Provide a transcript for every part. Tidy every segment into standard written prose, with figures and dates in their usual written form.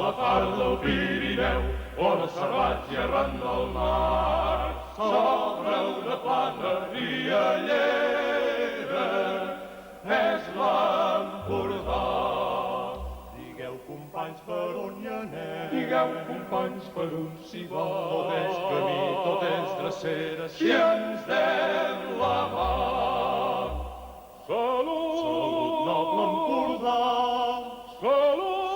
la part del Pirineu, on els serrats i arran del mar s'obre una plana riallera, és l'Empordà. Digueu, companys, per on hi anem? Digueu, companys, per on s'hi va. Tot és camí, tot és drecera, si ens dem la mà. Salut, Salut, noble Empordà, salut,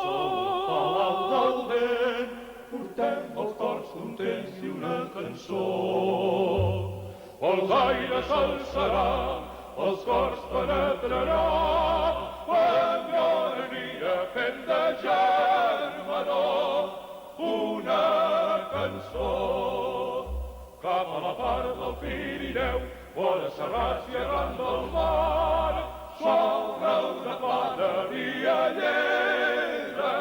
Palau del Vent, portem els cors contents i una cançó. Els aires alçarà, els cors penetrarà, quan jo aniria fent de germanor una cançó. Cap a la part del Pirineu, vora serrats i arran del mar, s'obre una plana riallera,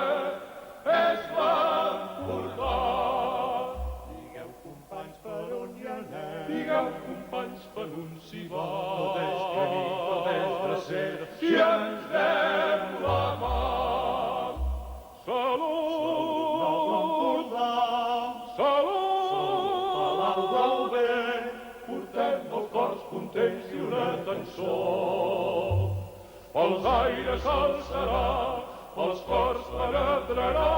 és l'Empordà. digueu, companys, per on hi anem? Digueu, companys, per on s'hi va. Tot és camí, tot és drecera, si ens dem la mà. Salut, noble Empordà, salut, Palau del Vent, portem els cors contents i una cançó. Els aires alçarà, els cors penetrarà,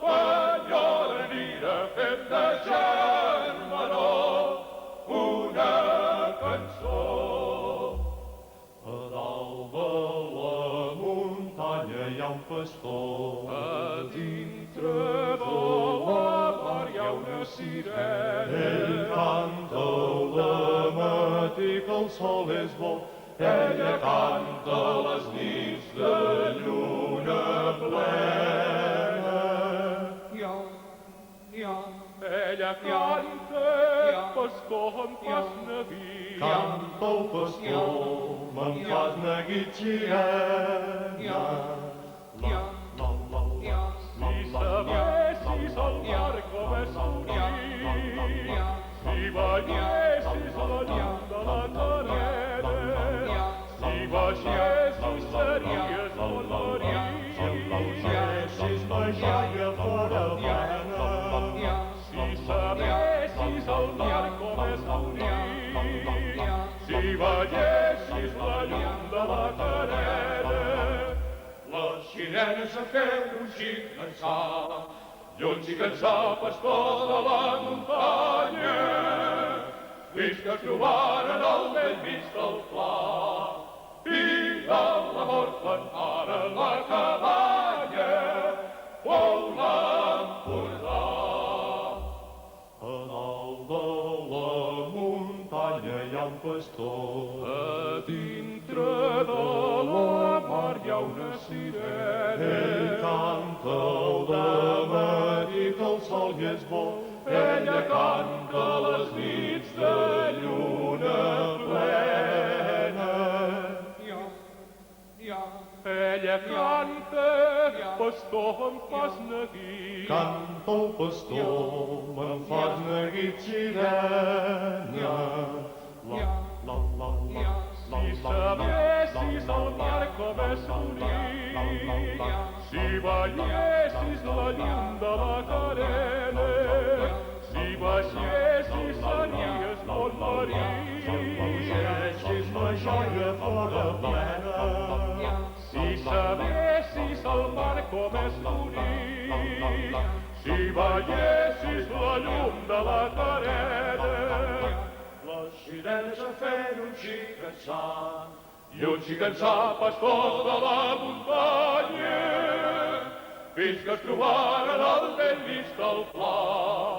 quan jo aniria fent de germanor una cançó. a dalt de la muntanya hi ha un pastor. A dintre de la mar hi ha una sirena. Ell canta al matí que el sol és bo, Ella canta les nits de lluna plena. Ella canta, pastor, em fas neguit. canta el pastor, me'n fas neguit sirena. Si sabessis el mar com és bonic, si veiessis la llum de la carena, si baixessis series molt marí, Veiessis ma joia fora plena. si sabessis el mar com és bonic, si veiessis la llum de la carena, les sirenes em feu un xic cansar, i un xic cansar, pastor de la muntanya, fins que trobaren el vell mig del pla, i de l'amor plantaren la cabanya, fou l'Empordà. A dalt de la muntanya hi ha un pastor. A dintre de la mar hi ha una sirena. Ell canta al dematí que el sol hi és bo. Ella canta les nits de lluna plena. Ella canta, pastor, em fas neguit. Canta el pastor, me'n fas neguit sirena. Si sabessis el mar com és bonic, si veiessis la llum de la carena, si baixessis series molt marí, Veiessis ma joia fora plena. si sabessis el mar com és bonic, si veiessis la llum de la carena, Les sirenes em feien un xic cansar. i un xic cansar, pastor de la muntanya, fins que es trobaren al vell mig del pla.